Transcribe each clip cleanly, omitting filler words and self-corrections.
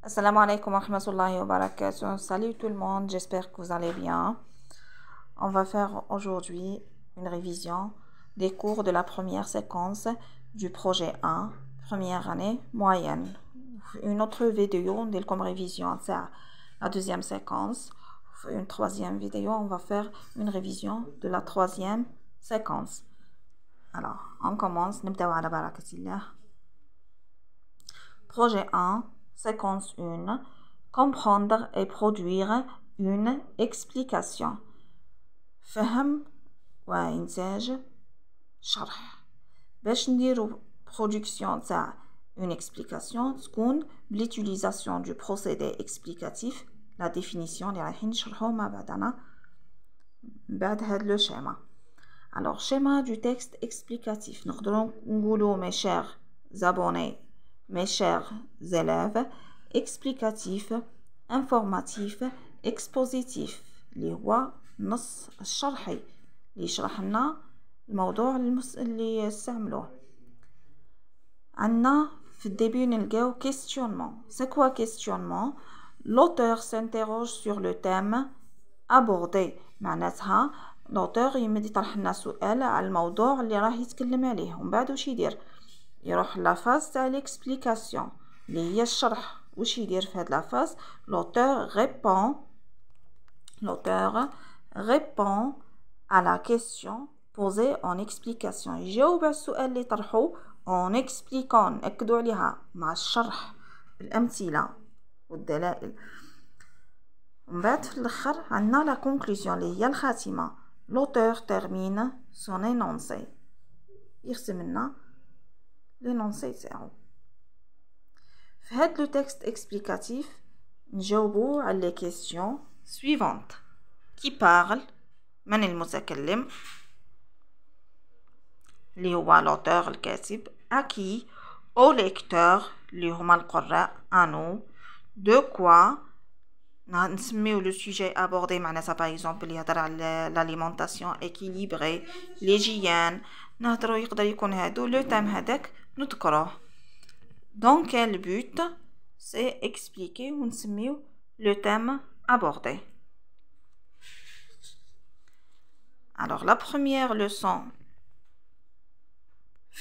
Assalamu alaikum wa rahmatullahi wa barakatuh. Salut tout le monde, j'espère que vous allez bien. On va faire aujourd'hui une révision des cours de la première séquence du projet 1, première année moyenne. Une autre vidéo, on dit comme révision, c'est la deuxième séquence. Une troisième vidéo, on va faire une révision de la troisième séquence. Alors, on commence. نبدأ على بركة الله. Projet 1, séquence 1. Comprendre et produire une explication. فهم وإنتاج شرح. باش نديرو production تاع une explication تكون l'utilisation du procédé explicatif, la définition اللي رايحين نشرحوه مع بعضنا بعد هاد le schéma. Alors, schéma du texte explicatif. نقدروا نقولوا mes chers abonnés, mes chers élèves, explicatif, informatif, expositif اللي هو نص الشرحي اللي يشرح لنا الموضوع اللي استعملوه. عندنا في الدébut نلقاو questionnement. C'est quoi questionnement? L'auteur s'interroge sur le thème abordé. معناتها l'auteur يمد يطرح لنا سؤال على الموضوع اللي راه يتكلم عليه ومن بعد واش يدير يروح لا فاز تاع l'explication اللي هي الشرح. واش يدير في هاد لا فاز؟ l'auteur répond à la question posée en explication. يجاوب على السؤال اللي طرحوه en expliquant نأكدوا عليها مع الشرح بالأمثلة والدلائل. ومن بعد في الآخر عندنا لا conclusion اللي هي الخاتمة. l'auteur termine son énoncé. يرسم لنا l'énoncé تاعو. في هاد لو تكست explicatif نجاوبو على les questions suivantes. qui parle؟ من المتكلم اللي هو l'auteur الكاتب. à qui؟ au lecteur اللي هما القراء. à nous. de quoi؟ نسميو لو sujet abordé معناتها باغ اكزومبل يهضر على l'alimentation équilibrée, l'hygiène. نهضرو يقدر يكون هادو لو تام هذاك نذكروه. dans quel but؟ c'est expliquer ونسميو le thème abordé. Alors la première leçon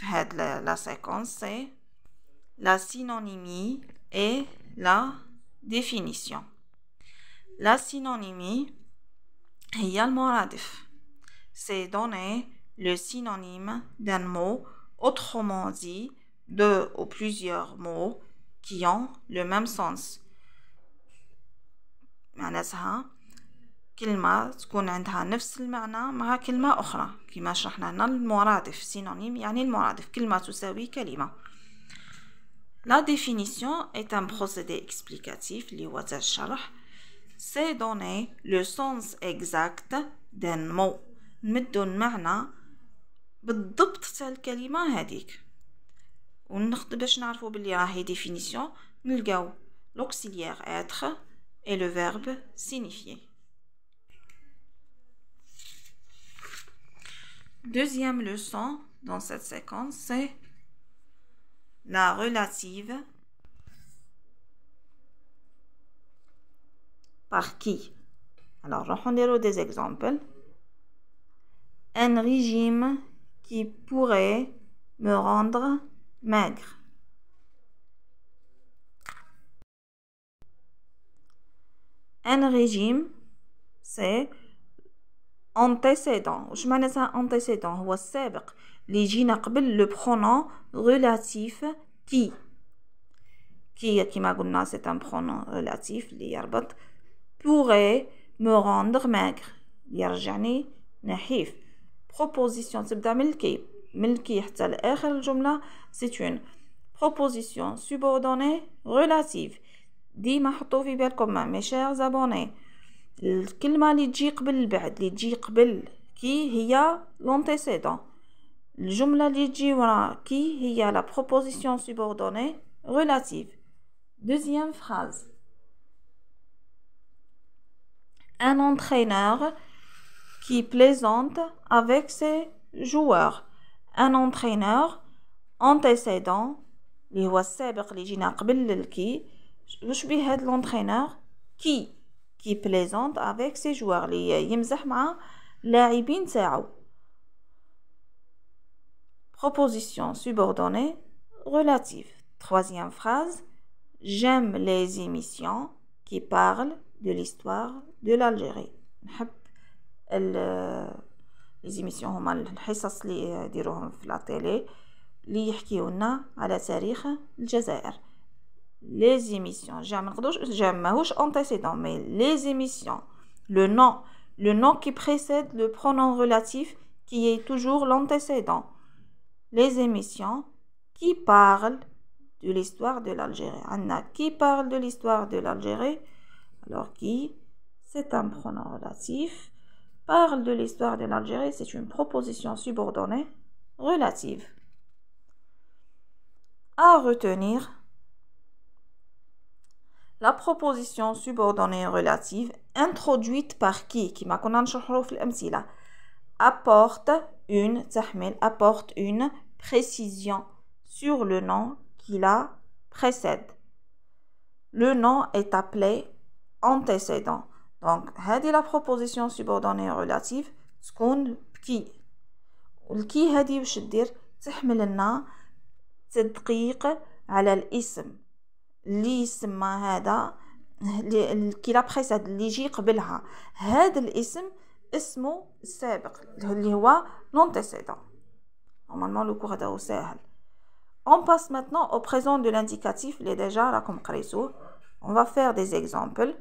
de la séquence c'est la synonymie et la définition. La synonymie هي المرادف. C'est donner le synonyme d'un mot, autrement dit deux ou plusieurs mots qui ont le même sens. معناتها كلمة تكون عندها نفس المعنى مع كلمة أخرى كما شرحنا هنا. المرادف synonyme يعني المرادف كلمة تساوي كلمة. La définition est un procédé explicatif اللي هو تاع الشرح. C'est donner le sens exact d'un mot. نمدو المعنى بالضبط تاع الكلمة هذيك. وناخد باش نعرفوا بلي راهي définition نلقاو l'auxiliaire être et le verbe signifier. Deuxième leçon dans cette séquence, c'est la relative par qui. Alors, on va des exemples. Un régime qui pourrait me rendre maigre. Un régime, c'est antécédent. واش معناتها antécédent؟ هو السابق اللي يجينا قبل le pronom relatif qui. كما قلنا c'est un pronom relatif اللي يربط pourrait me rendre maigre يرجعني نحيف. proposition تبدا من الكي حتى لآخر الجملة c'est une proposition subordonnée relative. ديما حطوا في بالكم mes chers abonnés الكلمة اللي تجي قبل البعد اللي تجي قبل كي هي l'antécédent. الجملة اللي تجي ورا كي هي la proposition subordonnée relative. Deuxième phrase. Un entraîneur qui plaisante avec ses joueurs. Un entraîneur antécédent اللي هو السابق اللي جينا قبل الكي واش بيه هاد l'entraîneur qui plaisante avec ses joueurs اللي يمزح مع لاعبين تاعو. Proposition subordonnée relative. Troisième phrase. J'aime les émissions qui parlent de l'histoire de l'Algérie. نحب les émissions هما الحصص اللي يديروهم في لا تيلي اللي يحكيونا على تاريخ الجزائر. Les émissions, j'aime ماهوش antécédent, mais les émissions, le nom qui précède le pronom relatif qui est toujours l'antécédent. Les émissions qui parlent de l'histoire de l'Algérie. Anna, qui parle de l'histoire de l'Algérie? Alors qui, c'est un pronom relatif. Parle de l'histoire de l'Algérie, c'est une proposition subordonnée relative. À retenir, la proposition subordonnée relative introduite par qui m'a apporte une précision sur le nom qui la précède. Le nom est appelé antécédent. Donc, هذه la proposition subordonnée relative تكون بكي. والكي هذه واش دير؟ تحمل لنا تدقيق على الاسم اللي يسمى هذا كي لا بريسيد اللي يجي قبلها. هذا الاسم اسمه السابق اللي هو l'antécédent. Normalement le cours هذا سهل. On passe maintenant au présent de l'indicatif. Il est déjà là comme قريتو. On va faire des exemples.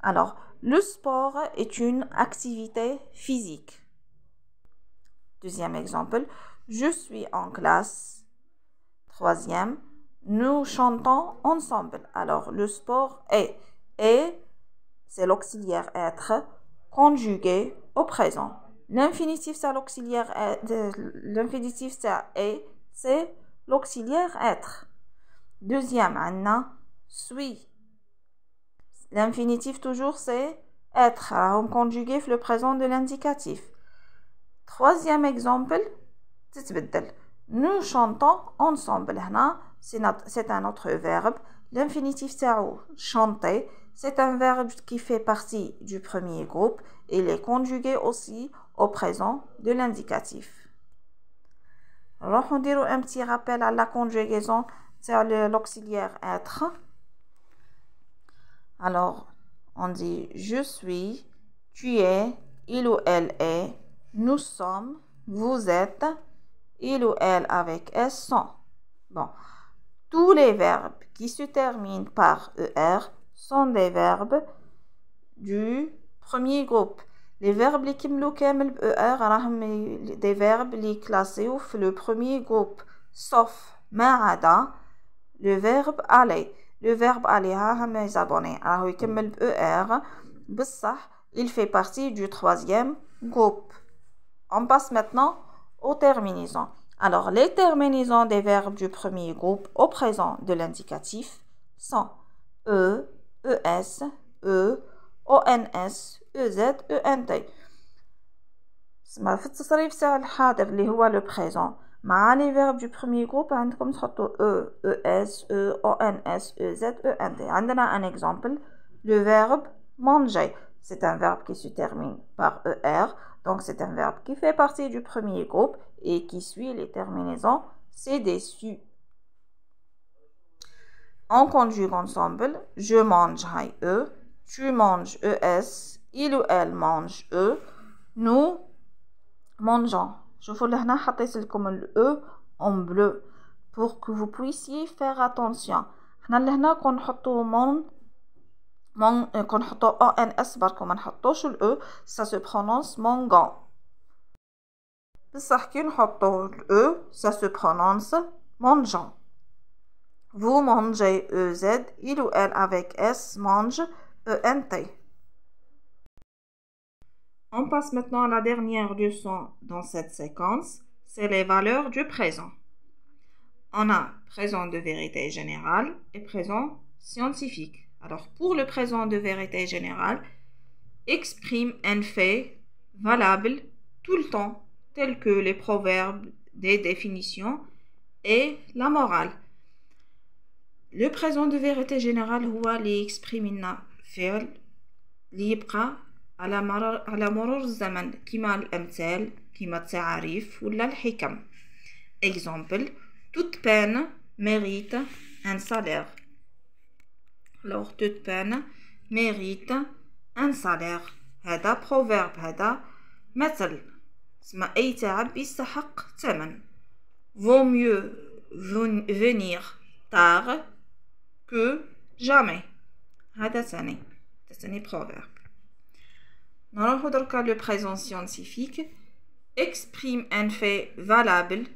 Alors, le sport est une activité physique. Deuxième exemple, je suis en classe. Troisième, nous chantons ensemble. Alors, le sport est, c'est l'auxiliaire être conjugué au présent. L'infinitif, c'est l'auxiliaire l'infinitif, c'est l'auxiliaire être. Deuxième, Anna, suis. L'infinitif, toujours, c'est être. Alors, conjugué le présent de l'indicatif. Troisième exemple, nous chantons ensemble. C'est un autre verbe. L'infinitif, c'est chanter. C'est un verbe qui fait partie du premier groupe. Il est conjugué aussi au présent de l'indicatif. Alors, on dirait un petit rappel à la conjugaison, c'est l'auxiliaire être. Alors, on dit je suis, tu es, il ou elle est, nous sommes, vous êtes, il ou elle avec S sont. Bon, tous les verbes qui se terminent par ER sont des verbes du premier groupe. Les verbes qui كامل ER راهم des verbes اللي classés في le premier groupe, sauf ما عدا le verbe aller. Le verbe aller ها هم يزابوني راهو يكمل ER بصح il fait partie du troisième groupe. On passe maintenant aux terminaisons. Alors, les terminaisons des verbes du premier groupe au présent de l'indicatif sont E, ES, E, ONS, EZ, ENT. في التصريف تاع الحاضر اللي هو le présent مع les verbes du premier groupe عندكم تحطوا E, ES, E, ONS, EZ, ENT. عندنا un exemple, le verbe manger. C'est un verbe qui se termine par ER. Donc, c'est un verbe qui fait partie du premier groupe et qui suit les terminaisons C, D, SU. On conjugue ensemble. Je mange, E. Tu manges, ES. Il ou elle mange, E. Nous mangeons. شوفوا لهنا حطيت لكم ال E en bleu pour que vous puissiez faire attention. حنا لهنا كنحطوا كنحطوا ONS بركو ما نحطوش ال E. Ça se prononce mangan. بصح كي نحطوا ال E, ça se prononce mangeant. Vous mangez EZ, il ou elle avec S mange ENT. On passe maintenant à la dernière leçon dans cette séquence, c'est les valeurs du présent. On a présent de vérité générale et présent scientifique. Alors, pour le présent de vérité générale, exprime un fait valable tout le temps, tel que les proverbes, des définitions et la morale. Le présent de vérité générale هو اللي يكسبريم لنا فعل اللي يبقى على مرور الزمن كيما الأمثال كيما التعاريف ولا الحكم. Exemple, toute peine mérite un salaire. Alors toute peine mérite un salaire. هذا proverbe هذا مثل. اسمع أي تعب يستحق ثمن. Vaut mieux venir tard que jamais. هذا ثاني proverbe. نروحو دركا le présent scientifique exprime un fait valable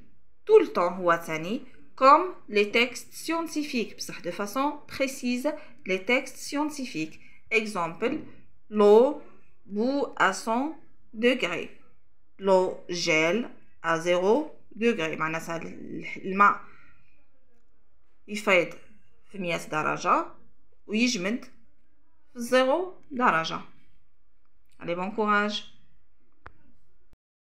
tout le temps هو ثاني comme les textes scientifiques بصح de façon précise les textes scientifiques. Exemple, l'eau bout à 100 degrés. L'eau gèle à 0 degrés. معناتها الماء يفيض في 100 درجة ويجمد في 0 درجة. Allez, bon courage.